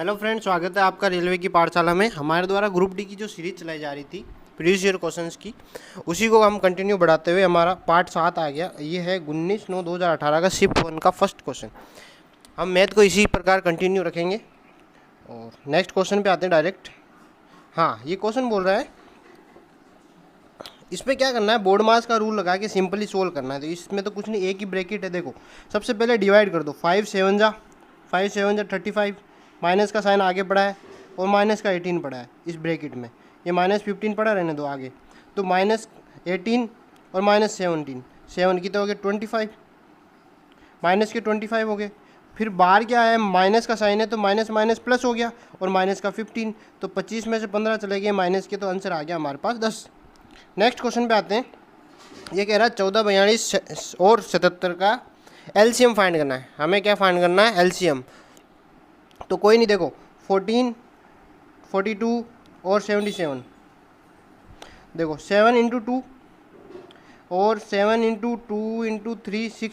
Hello friends, स्वागत है आपका रेलवे की पाठशाला में। हमारे द्वारा ग्रुप डी की जो सीरीज चलाई जा रही थी प्रीवियस ईयर क्वेश्चंस की, उसी को हम कंटिन्यू बढ़ाते हुए हमारा पार्ट 7 आ गया। ये है 19/9/2018 का शिफ्ट 1 का फर्स्ट क्वेश्चन। हम मैथ को इसी प्रकार कंटिन्यू रखेंगे और नेक्स्ट क्वेश्चन पे आते हैं डायरेक्ट। हाँ, ये क्वेश्चन बोल रहा है इसमें क्या करना है, बोर्ड मास का रूल लगा के सिंपली सोल्व करना है। तो इसमें तो कुछ नहीं, एक ही ब्रैकेट है। देखो, सबसे पहले डिवाइड कर दो। 5 7 जा 35, माइनस का साइन आगे पड़ा है और माइनस का 18 पड़ा है इस ब्रैकेट में। ये -15 पड़ा, रहने दो आगे। तो -18 और -17, 7 की तो हो गए 25, माइनस के 25 हो गए। फिर बाहर क्या है, माइनस का साइन है तो माइनस माइनस प्लस हो गया और माइनस का 15, तो 25 में से 15 चले गए माइनस के, तो आंसर आ गया हमारे पास 10। नेक्स्ट क्वेश्चन पे आते हैं। ये कह रहा है 14, 42 और 77 का एलसीएम फाइंड करना है। हमें क्या फाइंड करना है, एलसीएम। तो कोई नहीं, देखो 14, 42 और 77। देखो 7 × 2 और 7 × 2 × 3 6,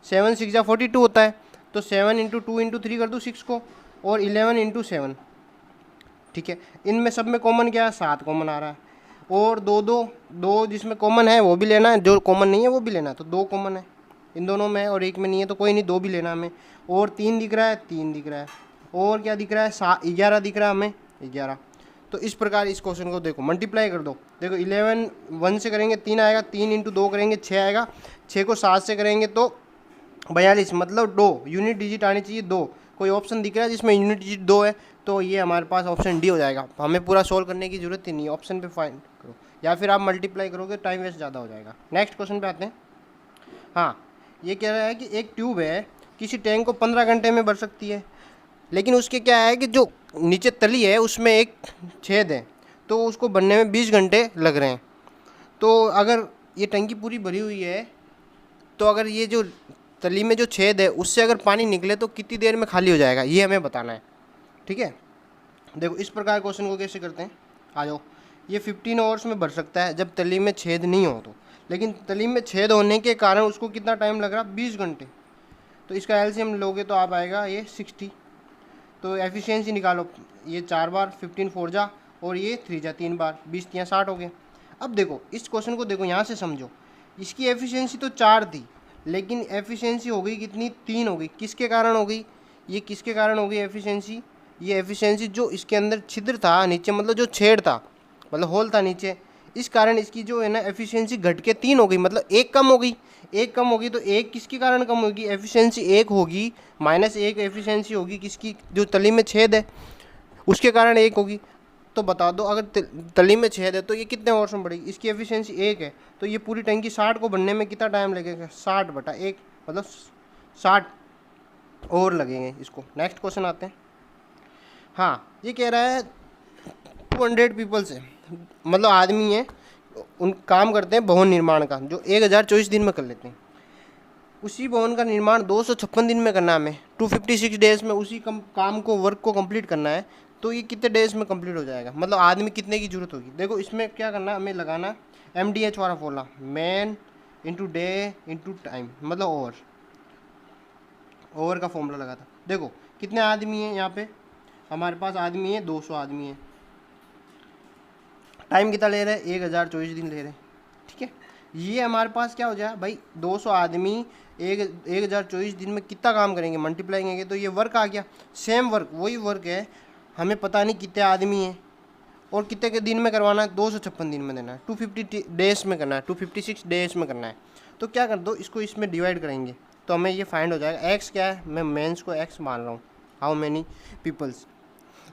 7 6 या 42 होता है। तो 7 × 2 × 3 कर दो 6 को, और 11 × 7। ठीक है, इनमें सब में कॉमन क्या है, 7 कॉमन आ रहा है। और दो जिसमें कॉमन है वो भी लेना है, जो कॉमन नहीं है वो भी लेना है। तो 2 कॉमन है इन दोनों में और एक में नहीं है, तो कोई नहीं, 2 भी लेना हमें। और 3 दिख रहा है, 3 दिख रहा है, और क्या दिख रहा है, 11 दिख रहा है हमें, 11। तो इस प्रकार इस क्वेश्चन को देखो, मल्टीप्लाई कर दो। देखो 11 1 से करेंगे 3 आएगा, 3 × 2 करेंगे 6 आएगा, 6 को 7 से करेंगे तो 42, मतलब 2 यूनिट डिजिट आनी चाहिए 2। कोई ऑप्शन दिख रहा है जिसमें यूनिट डिजिट 2 है, तो ये हमारे पास ऑप्शन डी हो जाएगा। हमें पूरा सोल्व करने की जरूरत ही नहीं है, ऑप्शन पे फाइंड करो, या फिर आप मल्टीप्लाई करोगे, टाइम वेस्ट ज़्यादा हो जाएगा। नेक्स्ट क्वेश्चन पे आते हैं। हाँ, ये कह रहा है कि एक ट्यूब है, किसी टैंक को 15 घंटे में भर सकती है, लेकिन उसके क्या है कि जो नीचे तली है उसमें एक छेद है, तो उसको बनने में 20 घंटे लग रहे हैं। तो अगर ये टंकी पूरी भरी हुई है, तो अगर ये जो तली में जो छेद है उससे अगर पानी निकले तो कितनी देर में खाली हो जाएगा, ये हमें बताना है। ठीक है, देखो इस प्रकार क्वेश्चन को कैसे करते हैं, आ जाओ। ये 15 आवर्स में भर सकता है जब तली में छेद नहीं हो तो, लेकिन तली में छेद होने के कारण उसको कितना टाइम लग रहा, 20 घंटे। तो इसका एलसीएम लोगे तो आप आएगा ये 60। तो एफिशिएंसी निकालो, ये 4 बार 15 4 जा, और ये 3 जा 3 बार, 20 3 60 हो गए। अब देखो इस क्वेश्चन को देखो, यहाँ से समझो। इसकी एफिशिएंसी तो 4 थी, लेकिन एफिशिएंसी हो गई कितनी, 3 हो गई। किसके कारण हो गई, ये किसके कारण हो गई एफिशिएंसी, ये एफिशिएंसी जो इसके अंदर छिद्र था नीचे, मतलब जो छेद था, मतलब होल था नीचे, इस कारण इसकी जो है ना एफिशिएंसी घट के 3 हो गई, मतलब एक कम हो गई। एक कम होगी तो एक किसके कारण कम होगी, एफिशिएंसी एक होगी, -1 एफिशिएंसी होगी किसकी, जो तली में छेद है उसके कारण एक होगी। तो बता दो, अगर तली में छेद है तो ये कितने आवर्स में बढ़ेगी, इसकी एफिशिएंसी 1 है, तो ये पूरी टंकी 60 को बनने में कितना टाइम लगेगा, 60/1, मतलब 60 और लगेंगे इसको। नेक्स्ट क्वेश्चन आते हैं। हाँ, ये कह रहा है 200 पीपल्स है, मतलब आदमी है, उन काम करते हैं भवन निर्माण का, जो 1024 दिन में कर लेते हैं। उसी भवन का निर्माण 256 दिन में करना है हमें, 256 डेज में उसी काम को, वर्क को कंप्लीट करना है। तो ये कितने डेज में कंप्लीट हो जाएगा, मतलब आदमी कितने की जरूरत होगी। देखो इसमें क्या करना है, हमें लगाना MDH वाला formula, man into day into time, मतलब ओवर का फॉर्मूला लगा था। देखो कितने आदमी हैं यहाँ पे, हमारे पास आदमी है 200 आदमी है। टाइम कितना ले रहे हैं, 1024 दिन ले रहे हैं। ठीक है, ये हमारे पास क्या हो जाए भाई, 200 आदमी 1024 दिन में कितना काम करेंगे, मल्टीप्लाई करेंगे तो ये वर्क आ गया। सेम वर्क, वही वर्क है, हमें पता नहीं कितने आदमी हैं और कितने के दिन में करवाना है, 256 दिन में देना है, 250 डेज में करना है, 256 डेज में करना है। तो क्या कर दो, इसको इसमें डिवाइड करेंगे तो हमें ये फाइंड हो जाएगा। एक्स क्या है, मैं मेंस को एक्स मान रहा हूँ, हाउ मैनी पीपल्स।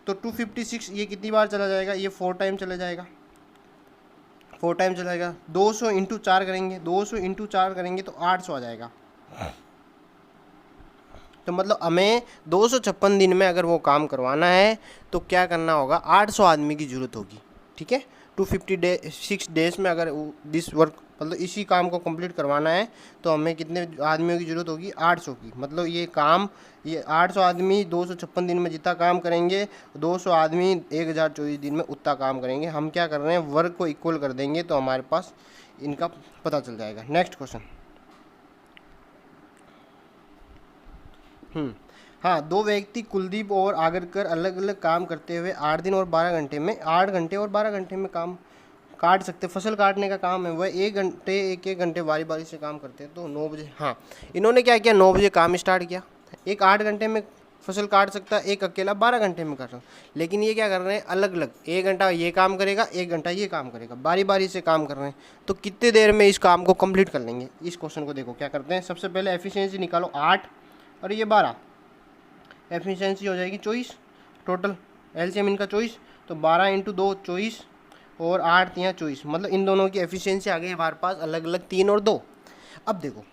तो 256 ये कितनी बार चला जाएगा, ये 4 टाइम चला जाएगा, 4 टाइम चलाएगा। 200 × 4 करेंगे, 200 × 4 करेंगे तो 800 आ जाएगा। तो मतलब हमें 256 दिन में अगर वो काम करवाना है तो क्या करना होगा, 800 आदमी की ज़रूरत होगी। ठीक है, 256 डेज में अगर दिस वर्क, मतलब इसी काम को कंप्लीट करवाना है तो हमें कितने आदमियों की ज़रूरत होगी, 800 की। मतलब ये काम, ये 800 आदमी 256 दिन में जितना काम करेंगे, 200 आदमी 1024 दिन में उतना काम करेंगे। हम क्या कर रहे हैं, वर्क को इक्वल कर देंगे तो हमारे पास इनका पता चल जाएगा। Next question. हाँ, दो व्यक्ति कुलदीप और आगरकर अलग अलग काम करते हुए 8 दिन और 12 घंटे में 8 घंटे और 12 घंटे में काम काट सकते। फसल काटने का काम है वह एक एक घंटे बारी बारी से काम करते हैं। तो 9 बजे, हाँ इन्होंने क्या किया, 9 बजे काम स्टार्ट किया। एक 8 घंटे में फसल काट सकता है, एक अकेला 12 घंटे में काट सकता। लेकिन ये क्या कर रहे हैं, अलग अलग, 1 घंटा ये काम करेगा, 1 घंटा ये काम करेगा, बारी बारी से काम कर रहे हैं। तो कितने देर में इस काम को कंप्लीट कर लेंगे। इस क्वेश्चन को देखो क्या करते हैं। सबसे पहले एफिशिएंसी निकालो, 8 और ये 12, एफिशिएंसी हो जाएगी 24, टोटल एलसीएम इनका 24, तो 12 × 2 24 और 8 यहाँ 24, मतलब इन दोनों की एफिशिएंसी आ गई हमारे पास अलग अलग 3 और 2। अब देखो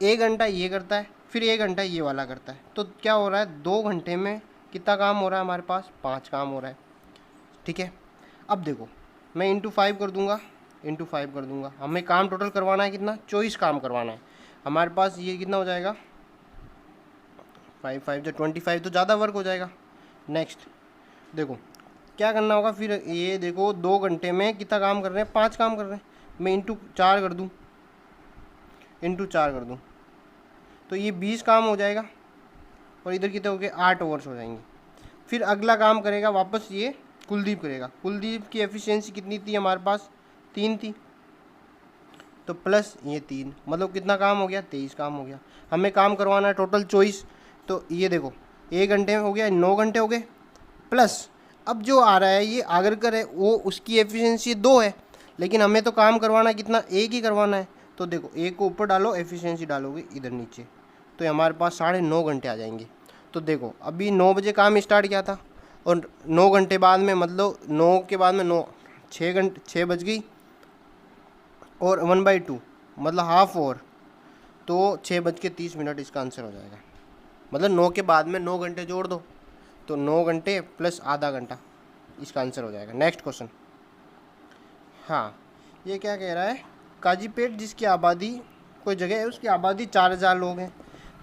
1 घंटा ये करता है, फिर 1 घंटा ये वाला करता है, तो क्या हो रहा है, 2 घंटे में कितना काम हो रहा है हमारे पास, 5 काम हो रहा है। ठीक है, अब देखो मैं × 5 कर दूंगा, × 5 कर दूंगा। हमें काम टोटल करवाना है कितना, 24 काम करवाना है हमारे पास। ये कितना हो जाएगा, 5 5 जो 25, तो ज़्यादा वर्क हो जाएगा। नेक्स्ट देखो क्या करना होगा, फिर ये देखो 2 घंटे में कितना काम कर रहे हैं, 5 काम कर रहे हैं। मैं × 4 कर दूँ, × 4 कर दूँ, तो ये 20 काम हो जाएगा। और इधर कितने हो गए, 8 ओवर्स हो जाएंगे। फिर अगला काम करेगा वापस ये कुलदीप करेगा। कुलदीप की एफिशिएंसी कितनी थी हमारे पास, 3 थी, तो प्लस ये 3, मतलब कितना काम हो गया, 23 काम हो गया। हमें काम करवाना है टोटल 24, तो ये देखो 1 घंटे में हो गया, 9 घंटे हो गए। प्लस अब जो आ रहा है ये आगरकर है, वो उसकी एफिशिएंसी 2 है, लेकिन हमें तो काम करवाना कितना, 1 ही करवाना है। तो देखो 1 को ऊपर डालो, एफिशिएंसी डालोगे इधर नीचे, तो हमारे पास 9.5 घंटे आ जाएंगे। तो देखो अभी 9 बजे काम स्टार्ट किया था और 9 घंटे बाद में, मतलब 9 के बाद में 9, 6 घंटे, 6 बज गई और 1/2 मतलब हाफ ओवर, तो 6:30 इसका आंसर हो जाएगा। मतलब 9 के बाद में 9 घंटे जोड़ दो, तो 9 घंटे प्लस आधा घंटा, इसका आंसर हो जाएगा। नेक्स्ट क्वेश्चन, हाँ ये क्या कह रहा है, काजीपेट जिसकी आबादी, कोई जगह है उसकी आबादी 4000 लोग हैं,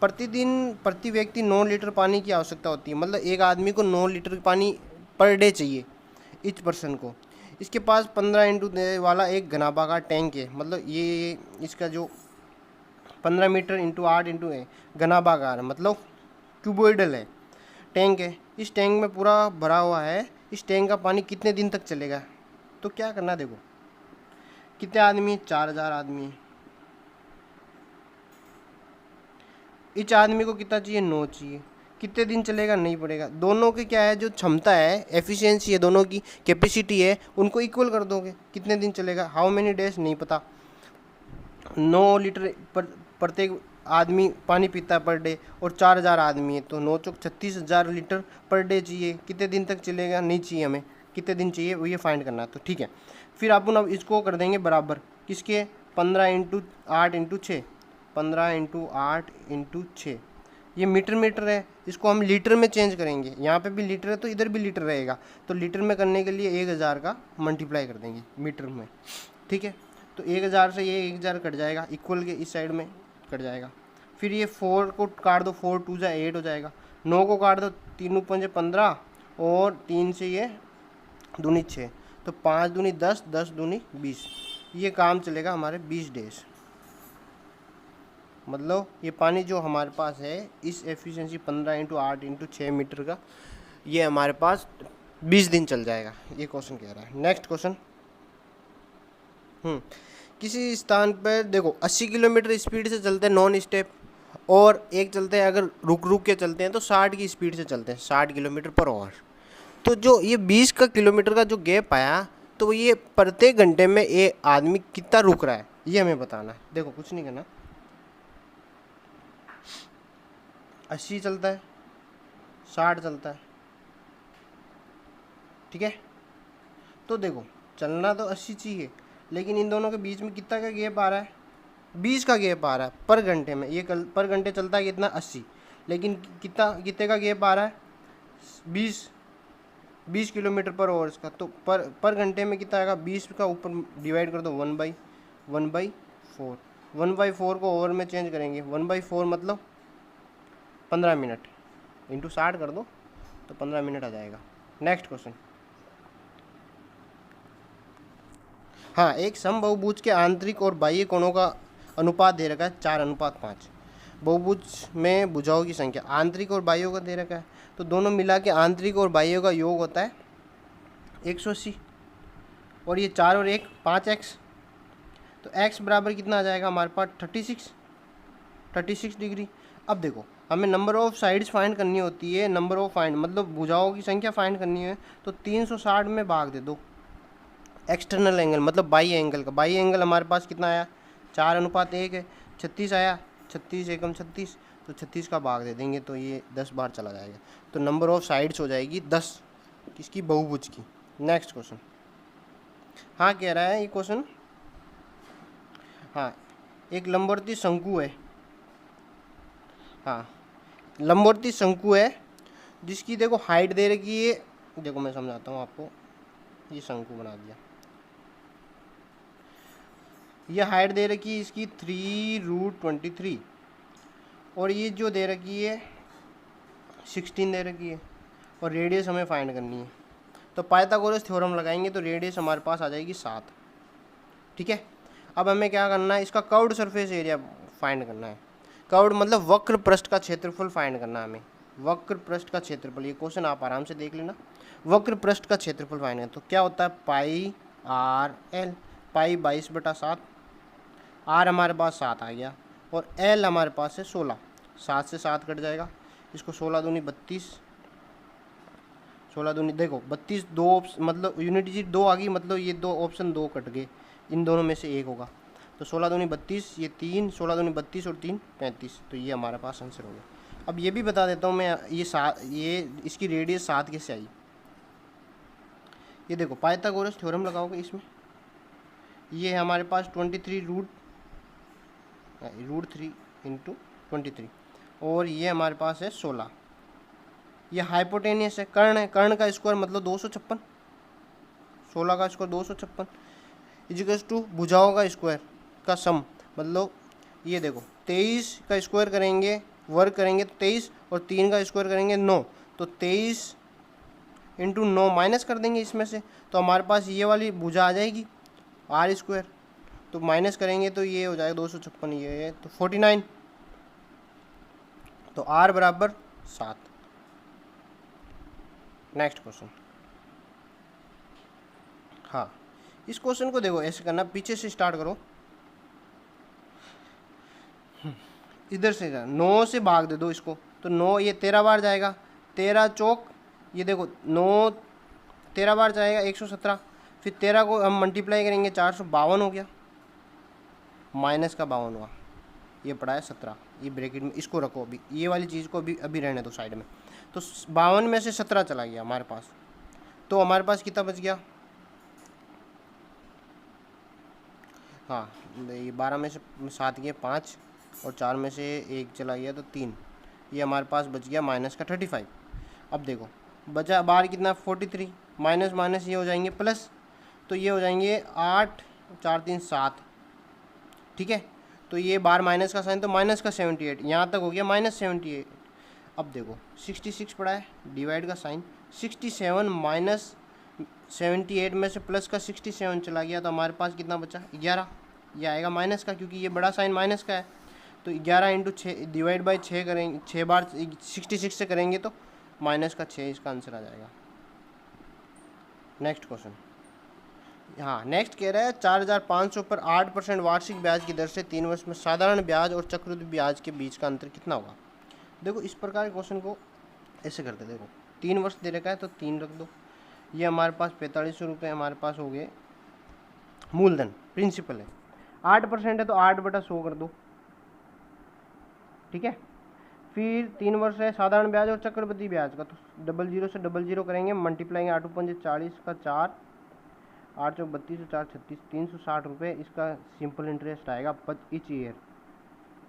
प्रतिदिन प्रति व्यक्ति 9 लीटर पानी की आवश्यकता होती है। मतलब एक आदमी को 9 लीटर पानी पर डे चाहिए, ईच पर्सन को। इसके पास 15 × वाला एक घनाभागार टैंक है, मतलब ये इसका जो 15 मीटर × 8 × घनाभागार, मतलब क्यूबोइडल है, टैंक है। इस टैंक में पूरा भरा हुआ है, इस टैंक का पानी कितने दिन तक चलेगा। तो क्या करना, देखो कितने आदमी, 4000 आदमी। इस आदमी को कितना चाहिए, 9 चाहिए। कितने दिन चलेगा, नहीं पड़ेगा। दोनों की क्या है, जो क्षमता है, एफिशिएंसी है, दोनों की कैपेसिटी है, उनको इक्वल कर दोगे, कितने दिन चलेगा, हाउ मेनी डेज नहीं पता। 9 लीटर प्रत्येक आदमी पानी पीता है पर डे, और 4000 आदमी है, तो 9 चौक 36,000 लीटर पर डे चाहिए। कितने दिन तक चलेगा, नहीं चाहिए हमें, कितने दिन चाहिए वो ये फाइंड करना है। तो ठीक है, फिर अपन अब इसको कर देंगे बराबर किसके, 15 × 8 × 6, 15 × 8 × 6, ये मीटर है, इसको हम लीटर में चेंज करेंगे। यहाँ पे भी लीटर है तो इधर भी लीटर रहेगा, तो लीटर में करने के लिए 1000 का मल्टीप्लाई कर देंगे मीटर में। ठीक है, तो 1000 से ये 1000 कट जाएगा, इक्वल के इस साइड में कट जाएगा। फिर ये 4 को काट दो, 4 × 2 = 8 हो जाएगा। 9 को काट दो, 3 × 5 = 15 और 3 से ये 2 × 6, तो 5 दूनी 10, 10 दूनी 20। ये काम चलेगा हमारे 20 डेज। मतलब ये पानी जो हमारे पास है, इस एफिशिएंसी 15 × 8 × 6 मीटर का, ये हमारे पास 20 दिन चल जाएगा। ये क्वेश्चन कह रहा है। नेक्स्ट क्वेश्चन, किसी स्थान पर देखो 80 किलोमीटर स्पीड से चलते हैं नॉन स्टेप, और एक चलते हैं अगर रुक के चलते हैं तो 60 की स्पीड से चलते हैं, 60 किलोमीटर/आवर। तो जो ये 20 किलोमीटर का जो गैप आया, तो ये प्रत्येक घंटे में ये आदमी कितना रुक रहा है, ये हमें बताना है। देखो कुछ नहीं करना, 80 चलता है, 60 चलता है, ठीक है। तो देखो चलना तो 80 चाहिए, लेकिन इन दोनों के बीच में कितना का गैप आ रहा है, 20 का गैप आ रहा है पर घंटे में। ये पर घंटे चलता है कितना, 80, लेकिन कितने का गैप आ रहा है, 20 किलोमीटर/आवर का। तो पर घंटे में कितना आएगा, 20 का ऊपर डिवाइड कर दो 1/4। 1/4 को ओवर में चेंज करेंगे, 1/4 मतलब 15 मिनट, × 60 कर दो तो 15 मिनट आ जाएगा। नेक्स्ट क्वेश्चन, हाँ एक समबाहुभुज के आंतरिक और बाह्य कोणों का अनुपात दे रखा है 4:5। बहुभुज में भुजाओं की संख्या, आंतरिक और बाह्यों का दे रखा है, तो दोनों मिला के आंतरिक और बाह्यों का योग होता है 180, और ये 4 और 1 5x, तो x बराबर कितना आ जाएगा हमारे पास 36 डिग्री। अब देखो हमें नंबर ऑफ साइड्स फाइंड करनी होती है, नंबर ऑफ फाइंड मतलब भुजाओं की संख्या फाइंड करनी है, तो 360 में भाग दे दो एक्सटर्नल एंगल मतलब बाई एंगल का। बाई एंगल हमारे पास कितना आया 4:1 है, 36 आया, 36 एकम 36, तो 36 का भाग दे देंगे तो ये 10 बार चला जाएगा, तो नंबर ऑफ साइड्स हो जाएगी 10 किसकी, बहुभुज की। नेक्स्ट क्वेश्चन, हाँ कह रहा है ये क्वेश्चन, हाँ एक लंबवर्ती शंकु है, हाँ लंबवर्ती शंकु है जिसकी देखो हाइट दे रखी है, देखो मैं समझाता हूँ आपको, ये शंकु बना दिया, ये हाइट दे रखी है इसकी 3√23, और ये जो दे रखी है 16 दे रखी है, और रेडियस हमें फाइंड करनी है, तो पाइथागोरस थ्योरम लगाएंगे तो रेडियस हमारे पास आ जाएगी 7। ठीक है, अब हमें क्या करना है, इसका कर्व्ड सरफेस एरिया फाइंड करना है। कर्व्ड मतलब वक्र पृष्ठ का क्षेत्रफल फाइंड करना है हमें, वक्र पृष्ठ का क्षेत्रफल, ये क्वेश्चन आप आराम से देख लेना, वक्र पृष्ठ का क्षेत्रफल फाइंड करना, तो क्या होता है पाई आर एल, पाई 22/7, आर हमारे पास 7 आ गया, और एल हमारे पास है 16, 7 से 7 कट जाएगा, इसको 16 दूनी 32, 16 दूनी देखो 32, दो ऑप्शन मतलब यूनिट डिजिट 2 आ गई, मतलब ये दो ऑप्शन 2 कट गए, इन दोनों में से एक होगा, तो 16 दूनी 32, ये 3, 16 दूनी 32 और 3 35, तो ये हमारे पास आंसर हो गया। अब ये भी बता देता हूँ मैं, ये इसकी रेडियस 7 कैसे आई, ये देखो पाइथागोरस थ्योरम लगाओगे इसमें, ये है हमारे पास 23√3 इंटू 23, और ये हमारे पास है 16, ये हाइपोटेनियस है, कर्ण है, कर्ण का स्क्वायर मतलब 256, 16 का स्क्वायर 256 इजिकल्स टू भुजाओं का स्क्वायर का सम, मतलब ये देखो 23 का स्क्वायर करेंगे वर्ग करेंगे तो 23, और 3 का स्क्वायर करेंगे 9, तो 23 इंटू 9 माइनस कर देंगे इसमें से, तो हमारे पास ये वाली भुजा आ जाएगी आर स्क्वायर, तो माइनस करेंगे तो ये हो जाएगा 256, ये है तो 49, तो आर बराबर 7। नेक्स्ट क्वेश्चन, हाँ इस क्वेश्चन को देखो ऐसे करना, पीछे से स्टार्ट करो, इधर से 9 से भाग दे दो इसको, तो 9 ये 13 बार जाएगा, 13 चौक ये देखो 9 13 बार जाएगा 117, फिर 13 को हम मल्टीप्लाई करेंगे 452 हो गया, माइनस का 52 हुआ, ये पड़ा है 17, ये ब्रैकेट में इसको रखो, अभी ये वाली चीज़ को अभी रहने दो साइड में, तो 52 में से 17 चला गया हमारे पास, तो हमारे पास कितना बच गया, हाँ ये 12 में से 7 गए 5, और 4 में से 1 चला गया तो 3, ये हमारे पास बच गया माइनस का 35। अब देखो बचा बाहर कितना 43, माइनस माइनस ये हो जाएंगे प्लस, तो ये हो जाएंगे 8 4 3 7, ठीक है, तो ये बार माइनस का साइन तो माइनस का 78, यहाँ तक हो गया माइनस 78। अब देखो 66 पड़ा है, डिवाइड का साइन 67 माइनस 78 में से प्लस का 67 चला गया, तो हमारे पास कितना बचा 11, ये आएगा माइनस का क्योंकि ये बड़ा साइन माइनस का है, तो 11 इंटू 6 डिवाइड बाई 6 करेंगे, 6 बार 66 से करेंगे तो माइनस का 6 इसका आंसर आ जाएगा। नेक्स्ट क्वेश्चन, हाँ नेक्स्ट कह रहा है 4500 पर 8% वार्षिक ब्याज की दर से 3 वर्ष में साधारण ब्याज और चक्रवृद्धि ब्याज के बीच का अंतर कितना होगा। देखो इस प्रकार के क्वेश्चन को ऐसे करते, देखो 3 वर्ष दे रखा है तो 3 रख दो, ये हमारे पास 4500 रुपये हमारे पास हो गए मूलधन प्रिंसिपल है, 8% है तो 8/100 कर दो, ठीक है, फिर 3 वर्ष है साधारण ब्याज और चक्रवृद्धि ब्याज का, तो 00 से 00 करेंगे, मल्टीप्लाइंग 8 × 5 40 का 4, 8 × 32 और 4 36, 360 रुपये इसका सिंपल इंटरेस्ट आएगा ईच ईयर,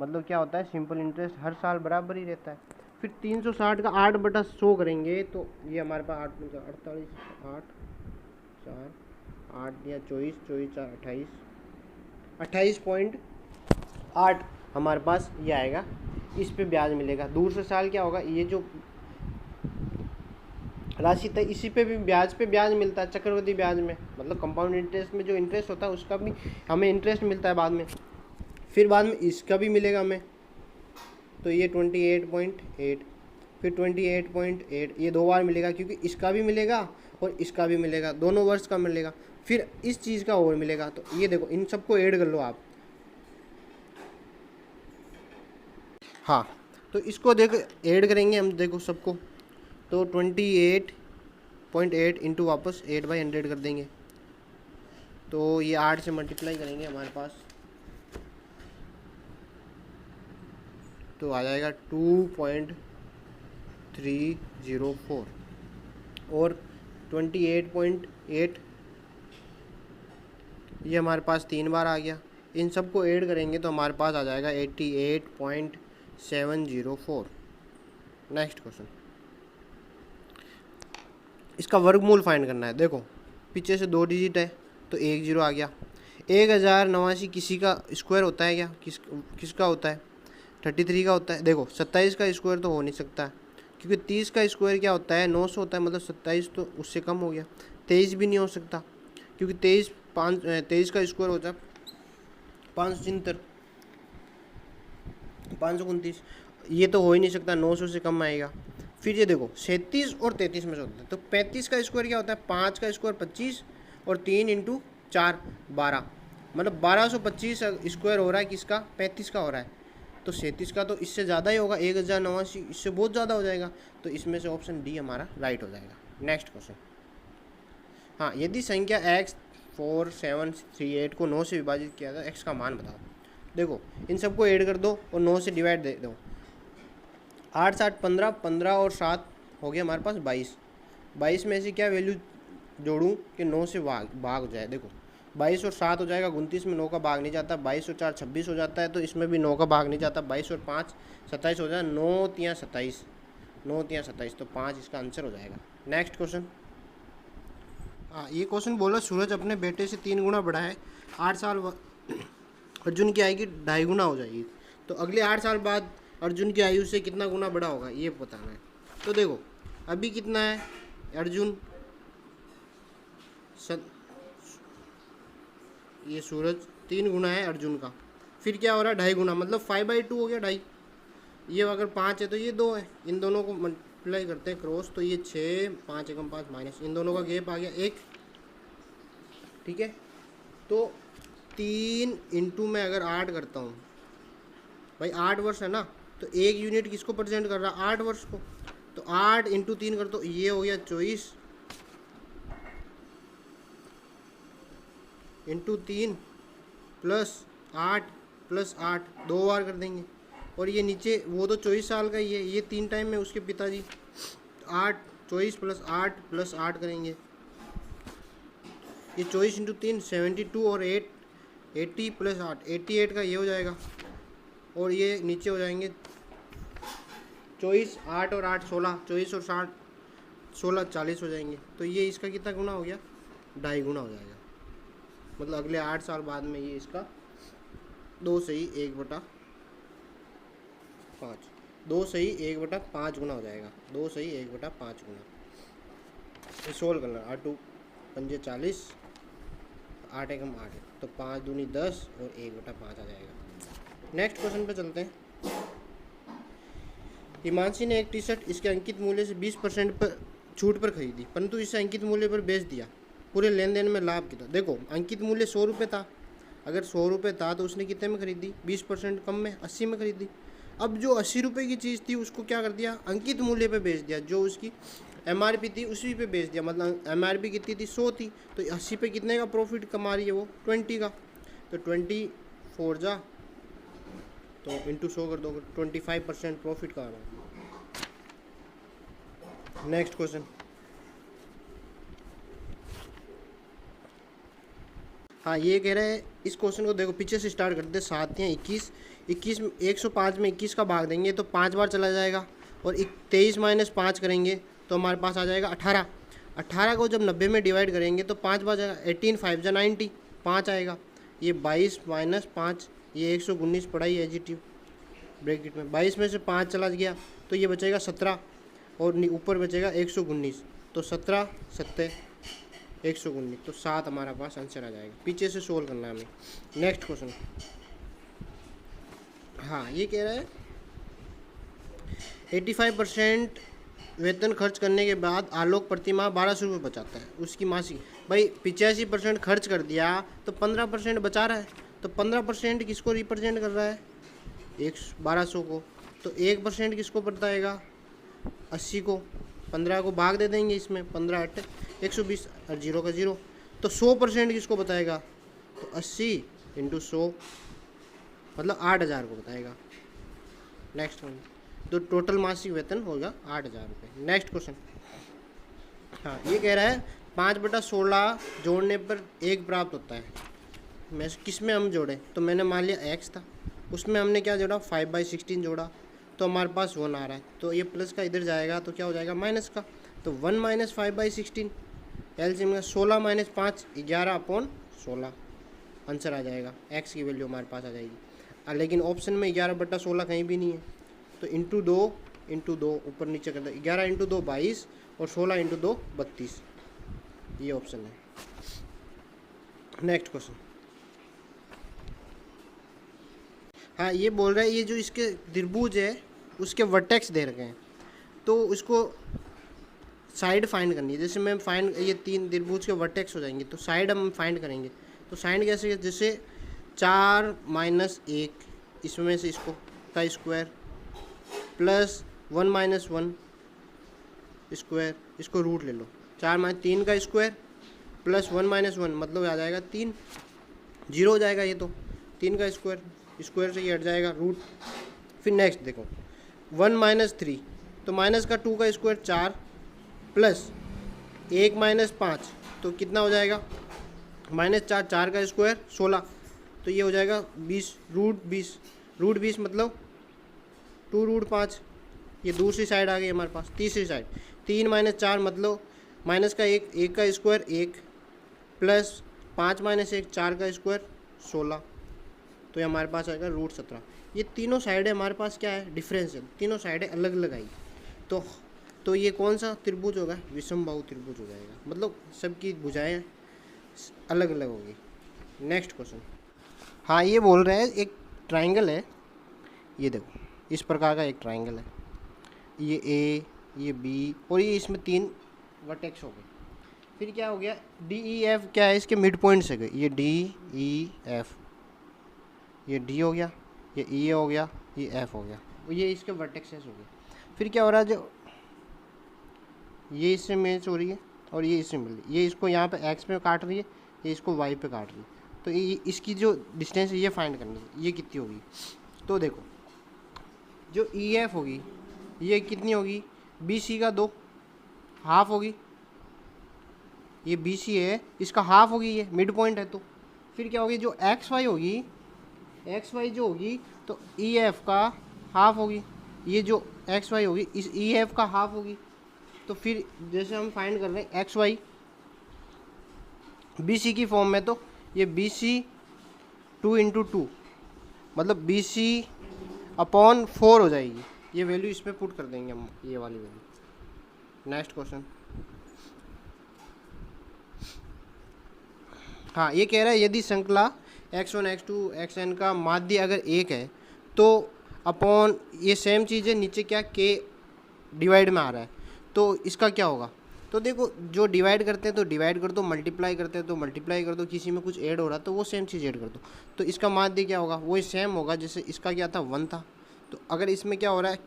मतलब क्या होता है सिंपल इंटरेस्ट हर साल बराबर ही रहता है। फिर 360 का 8/100 करेंगे तो ये हमारे पास 8 × 48 8 4 8 या 24 24 4 28 28.8 हमारे पास ये आएगा, इस पे ब्याज मिलेगा। दूसरे साल क्या होगा, ये जो राशि था इसी पे भी ब्याज मिलता है, चक्रवृद्धि ब्याज में मतलब कंपाउंड इंटरेस्ट में जो इंटरेस्ट होता है उसका भी हमें इंटरेस्ट मिलता है बाद में, फिर बाद में इसका भी मिलेगा हमें, तो ये 28.8, फिर 28.8, ये 2 बार मिलेगा क्योंकि इसका भी मिलेगा और इसका भी मिलेगा, दोनों वर्ष का मिलेगा, फिर इस चीज़ का और मिलेगा। तो ये देखो इन सबको ऐड कर लो आप। हाँ, तो इसको देखो ऐड करेंगे हम, देखो सबको, तो 28.8 इंटू वापस 8/100 कर देंगे, तो ये 8 से मल्टीप्लाई करेंगे हमारे पास तो आ जाएगा 2.304 और 28.8 ये हमारे पास 3 बार आ गया। इन सबको ऐड करेंगे तो हमारे पास आ जाएगा 88.704। नेक्स्ट क्वेश्चन, इसका वर्गमूल फाइंड करना है। देखो पीछे से 2 डिजिट है तो 1 0 आ गया। 1089 किसी का स्क्वायर होता है क्या? किसका होता है? 33 का होता है। देखो 27 का स्क्वायर तो हो नहीं सकता क्योंकि 30 का स्क्वायर क्या होता है? 900 होता है, मतलब 27 तो उससे कम हो गया। 23 भी नहीं हो सकता क्योंकि 23 का स्क्वायर होता है 573, 529, ये तो हो ही नहीं सकता, 900 से कम आएगा। फिर ये देखो 37 और 33 में से होता है, तो 35 का स्क्वायर क्या होता है? 5 का स्क्वायर 25 और 3 इंटू 4 12, मतलब 1225 स्क्वायर हो रहा है किसका? 35 का हो रहा है। तो 37 का तो इससे ज़्यादा ही होगा, 1089 इससे बहुत ज़्यादा हो जाएगा, तो इसमें से ऑप्शन डी हमारा राइट हो जाएगा। नेक्स्ट क्वेश्चन, हाँ, यदि संख्या x4738 को 9 से विभाजित किया था, x का मान बताओ। देखो इन सबको ऐड कर दो और 9 से डिवाइड दे दो। 8 7 15, 15 और 7 हो गया हमारे पास 22। 22 में से क्या वैल्यू जोड़ूं कि 9 से भाग हो जाए? देखो 22 और 7 हो जाएगा, 29 में 9 का भाग नहीं जाता। 22 और 4 26 हो जाता है, तो इसमें भी 9 का भाग नहीं जाता। 22 और 5 27 हो जाए, 9 3 27, 9 3 27, तो 5 इसका आंसर हो जाएगा। नेक्स्ट क्वेश्चन, हाँ, ये क्वेश्चन बोला सूरज अपने बेटे से 3 गुना बड़ा है, 8 साल अर्जुन की आयु की 2.5 गुना हो जाएगी, तो अगले 8 साल बाद अर्जुन की आयु से कितना गुना बड़ा होगा ये बताना है। तो देखो अभी कितना है अर्जुन, ये सूरज 3 गुना है अर्जुन का, फिर क्या हो रहा है 2.5 गुना, मतलब 5/2 हो गया 2.5। ये अगर 5 है तो ये 2 है, इन दोनों को मल्टीप्लाई करते हैं क्रॉस, तो ये 6, 5 एकम 5 माइनस, इन दोनों का गैप आ गया 1, ठीक है। तो 3 इंटू में अगर 8 करता हूँ, भाई 8 वर्ष है ना, तो 1 यूनिट किसको प्रेजेंट कर रहा है? 8 वर्ष को। तो 8 इंटू 3 कर दो, ये हो गया 24 इंटू 3 प्लस 8 प्लस 8, 2 बार कर देंगे। और ये नीचे वो तो 24 साल का ही है, ये 3 टाइम में उसके पिताजी। 8 24 प्लस 8 करेंगे, ये 24 इंटू 3 72 और 8 80 प्लस 8 88 का ये हो जाएगा। और ये नीचे हो जाएंगे 24 8 और 8 16, 24 और 60 16 40 हो जाएंगे। तो ये इसका कितना गुना हो गया? 2.5 गुना हो जाएगा, मतलब अगले 8 साल बाद में ये इसका 2 सही 1/5, 2 सही 1/5 गुना हो जाएगा, 2 सही 1/5 गुना। ये सोल्व करना, 8 2 5 40, 8 एकम 8, तो 5 दूनी 10 और 1/5 आ जाएगा। नेक्स्ट क्वेश्चन पे चलते हैं। हिमांशी ने एक टी शर्ट इसके अंकित मूल्य से 20% पर छूट पर खरीदी, परंतु इसे अंकित मूल्य पर बेच दिया, पूरे लेन देन में लाभ कितना? देखो अंकित मूल्य 100 रुपये था, अगर 100 रुपये था तो उसने कितने में खरीदी? 20% कम में 80 में खरीदी। अब जो 80 रुपये की चीज़ थी उसको क्या कर दिया? अंकित मूल्य पे बेच दिया, जो उसकी MRP थी उसी पे बेच दिया, मतलब MRP कितनी थी? 100 थी, तो 80 पे कितने का प्रॉफिट कमा रही है वो? 20 का। तो 24 जा तो इंटू 100 कर दो, 25% प्रॉफिट का आ रहा है। नेक्स्ट क्वेश्चन, हाँ, ये कह रहे हैं इस क्वेश्चन को देखो पीछे से स्टार्ट करते हैं। 7 या 21, 105 में 21 का भाग देंगे तो 5 बार चला जाएगा, और 23 माइनस 5 करेंगे तो हमारे पास आ जाएगा 18। 18 को जब 90 में डिवाइड करेंगे तो 5 बार जाएगा, 18 5 जा 90, 5 आएगा। ये 22 माइनस 5, ये 119 पड़ा ही एजिटिव ब्रैकेट में, 22 में से 5 चला गया तो ये बचेगा 17, और ऊपर बचेगा 119, तो 17 7 119, तो 7 हमारा पास आंसर आ जाएगा। पीछे से सोल्व करना है हमें। नेक्स्ट क्वेश्चन, हाँ, ये कह रहा है 85% वेतन खर्च करने के बाद आलोक प्रति माह 1200 रुपये बचाता है उसकी मासिक। भाई 85% खर्च कर दिया तो 15% बचा रहा है, तो 15% किसको रिप्रेजेंट कर रहा है? 1200 को। तो 1% किसको बताएगा? 80 को। 15 को भाग दे देंगे इसमें, 15 8 120 और 0 का 0। तो 100% किसको बताएगा? तो 80 इंटू 100 मतलब 8000 को बताएगा। नेक्स्ट वन, तो टोटल मासिक वेतन होगा 8000 रुपये। नेक्स्ट क्वेश्चन, हाँ ये कह रहा है 5/16 जोड़ने पर 1 प्राप्त होता है। मैं किस में हम जोड़े? तो मैंने मान लिया x था, उसमें हमने क्या जोड़ा? 5/16 जोड़ा, तो हमारे पास 1 आ रहा है। तो ये प्लस का इधर जाएगा तो क्या हो जाएगा? माइनस का। तो 1 - 5/16 एलसीएम में 16 - 5 11/16 आंसर आ जाएगा। x की वैल्यू हमारे पास आ जाएगी। लेकिन ऑप्शन में 11/16 कहीं भी नहीं है, तो इंटू 2 ऊपर नीचे कर दे। 11 इंटू 2 22 और 16 इंटू 2 32, ये ऑप्शन है। नेक्स्ट क्वेश्चन, हाँ ये बोल रहा है ये जो इसके त्रिभुज है उसके वर्टेक्स दे रखे हैं, तो उसको साइड फाइंड करनी है। जैसे मैं फाइंड, ये 3 त्रिभुज के वर्टेक्स हो जाएंगे तो साइड हम फाइंड करेंगे। तो साइड कैसे? जैसे 4 - 1 इसमें से इसको का स्क्वायर प्लस 1 - 1 स्क्वायर, इसको रूट ले लो। 4 - 3 का स्क्वायर प्लस 1 - 1 मतलब आ जाएगा 3, 0 हो जाएगा ये। तो 3 का स्क्वायर से ये हट जाएगा रूट। फिर नेक्स्ट देखो 1 - 3, तो माइनस का 2 का स्क्वायर 4 प्लस 1 - 5 तो कितना हो जाएगा? -4, 4 का स्क्वायर 16, तो ये हो जाएगा 20 रूट 20 मतलब 2√5। ये दूसरी साइड आ गई हमारे पास। तीसरी साइड 3 - 4 मतलब माइनस का 1 का स्क्वायर 1 प्लस 5 - 1 4 का स्क्वायर 16, तो ये हमारे पास आएगा √17। ये तीनों साइडें हमारे पास क्या है? डिफरेंस है, तीनों साइडें अलग अलग आई। तो ये कौन सा त्रिभुज होगा? विषमबाहु त्रिभुज हो जाएगा, मतलब सबकी भुजाएं अलग अलग होगी। नेक्स्ट क्वेश्चन, हाँ ये बोल रहे हैं एक ट्राइंगल है, ये देखो इस प्रकार का एक ट्राइंगल है, ये ए, ये बी और ये इसमें 3 वर्टेक्स हो गए। फिर क्या हो गया? डी ई एफ क्या है? इसके मिड पॉइंट से गए। ये डी ई एफ, ये डी हो गया, ये ई हो गया, ये एफ हो गया, और ये इसके वर्टेक्सेस हो गए। फिर क्या हो रहा है? जो ये इससे मैच हो रही है और ये इससे मिल रही है, ये इसको यहाँ पे एक्स पे काट रही है, ये इसको वाई पे काट रही है। तो ये इसकी जो डिस्टेंस है ये फाइंड करनी है, ये कितनी होगी? तो देखो जो ई एफ होगी ये कितनी होगी? बी सी का 2 हाफ होगी। ये बी सी है, इसका हाफ होगी, ये मिड पॉइंट है। तो फिर क्या होगी? जो एक्स वाई होगी, एक्स वाई जो होगी तो ई एफ का हाफ होगी। ये जो एक्स वाई होगी इस ई एफ का हाफ होगी। तो फिर जैसे हम फाइंड कर रहे हैं एक्स वाई बी सी की फॉर्म में, तो ये बी सी 2 × 2 मतलब बी सी अपॉन 4 हो जाएगी। ये वैल्यू इसमें पुट कर देंगे हम, ये वाली वैल्यू। नेक्स्ट क्वेश्चन, हाँ ये कह रहा है यदि श्रृंखला x1 x2 xn का माध्य अगर 1 है तो अपॉन ये सेम चीज़ है, नीचे क्या k डिवाइड में आ रहा है, तो इसका क्या होगा? तो देखो जो डिवाइड करते हैं तो डिवाइड कर दो, मल्टीप्लाई करते हैं तो मल्टीप्लाई कर दो, किसी में कुछ ऐड हो रहा है तो वो सेम चीज़ ऐड कर दो। तो इसका माध्य क्या होगा? वो सेम होगा, जैसे इसका क्या था 1 था, तो अगर इसमें क्या हो रहा है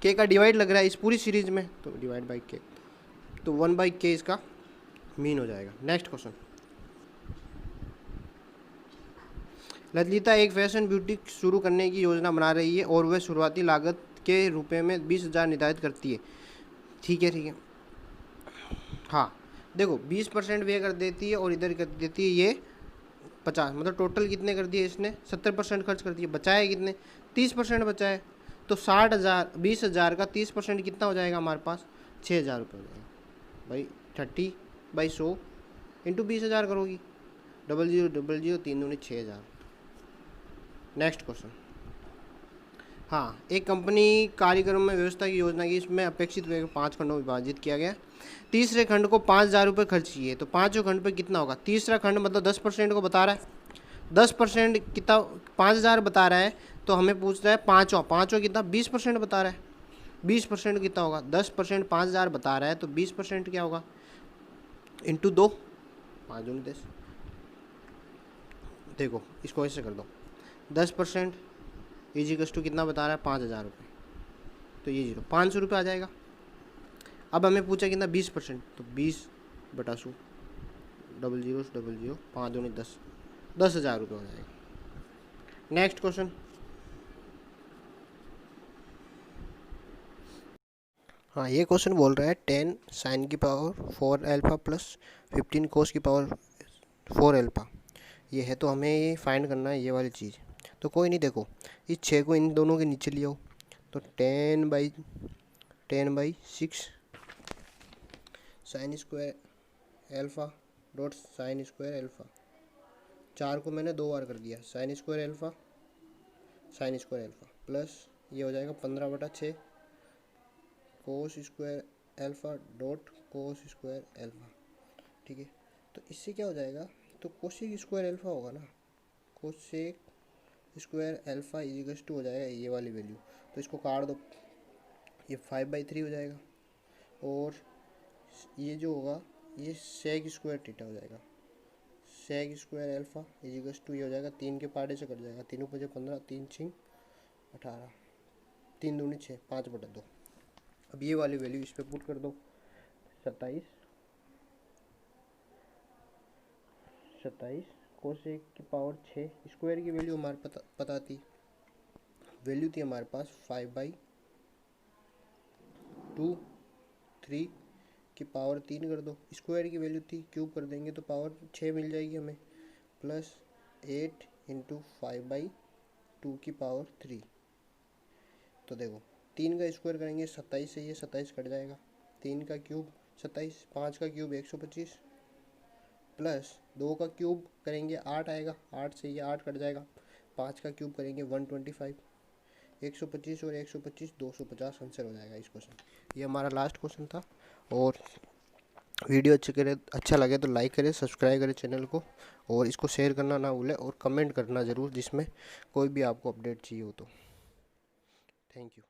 k का डिवाइड लग रहा है इस पूरी सीरीज में, तो डिवाइड बाई k, तो 1/k इसका मीन हो जाएगा। नेक्स्ट क्वेश्चन, ललिता एक फैशन ब्यूटी शुरू करने की योजना बना रही है और वह शुरुआती लागत के रुपए में 20,000 निर्धारित करती है। ठीक है, हाँ देखो 20% वे कर देती है और इधर कर देती है ये 50, मतलब टोटल कितने कर दिए इसने? 70% खर्च कर दिए। बचाए कितने? 30% बचाए। तो 60,000 20,000 का 30% कितना हो जाएगा हमारे पास? 6,000 रुपये हो जाएगा भाई। 30/100 इंटू 20,000 करोगी, 0000 3 दूनी 6,000। नेक्स्ट क्वेश्चन, हाँ एक कंपनी कार्यक्रम में व्यवस्था की योजना की, इसमें अपेक्षित व्यय 5 खंडों में विभाजित किया गया। तीसरे खंड को 5,000 रुपये खर्च किए, तो पाँचों खंड पे कितना होगा? तीसरा खंड मतलब 10% को बता रहा है, 10% कितना? 5,000 बता रहा है, तो हमें पूछ रहा है पाँचों कितना? 20% बता रहा है। 20% कितना होगा, 10% 5000 बता रहा है, तो 20% क्या होगा, इंटू 2, 5 दूनी 10। देखो इसको ऐसे कर दो, 10% इजिकल्स टू कितना बता रहा है, 5000 रुपये, तो ये 500 रुपये आ जाएगा। अब हमें पूछा कितना, 20%, तो 20/100, 00 5 दूनी 10, 10,000 रुपये हो जाएगा। Next question. हाँ, ये क्वेश्चन बोल रहा है 10 साइन की पावर 4 अल्फा प्लस 15 कोस की पावर 4 अल्फा, ये है, तो हमें ये फाइंड करना है ये वाली चीज़। तो कोई नहीं, देखो इस 6 को इन दोनों के नीचे ले आओ, तो 10/6 sine square alpha dot sine square alpha, 4 को मैंने 2 बार कर दिया, sine square alpha sine square alpha, plus ये हो जाएगा 15/6 cos square alpha dot cos square alpha. ठीक है, तो इससे क्या हो जाएगा, तो कोसेक स्क्वायर अल्फा होगा ना, cosec square alpha equals to हो जाएगा ये वाली वैल्यू, तो इसको काट दो, ये 5/3 हो जाएगा, और ये जो होगा ये सेक स्क्वायर थीटा हो जाएगा, sec square alpha equals to ये हो जाएगा, 3 के पार्टे से कट जाएगा, 3 5 15, 3 6 18, 3 दूनी 6, 5/2। अब ये वाली वैल्यू इस पे पुट कर दो, 27 कोसेक की पावर 6 स्क्वायर की वैल्यू हमारे पता थी, वैल्यू थी हमारे पास 5/2, 3 की पावर 3 कर दो, स्क्वायर की वैल्यू थी, क्यूब कर देंगे तो पावर 6 मिल जाएगी हमें, प्लस 8 इंटू 5/2 की पावर 3। तो देखो 3 का स्क्वायर करेंगे 27 से, ये 27 कट जाएगा, 3 का क्यूब 27, 5 का क्यूब 125, प्लस 2 का क्यूब करेंगे 8 आएगा, 8 से ये 8 कट जाएगा, 5 का क्यूब करेंगे 125, 125 और 125 250 आंसर हो जाएगा इस क्वेश्चन। ये हमारा लास्ट क्वेश्चन था, और वीडियो अच्छा लगे तो लाइक करें, सब्सक्राइब करें चैनल को, और इसको शेयर करना ना भूलें, और कमेंट करना ज़रूर जिसमें कोई भी आपको अपडेट चाहिए हो तो। Thank you.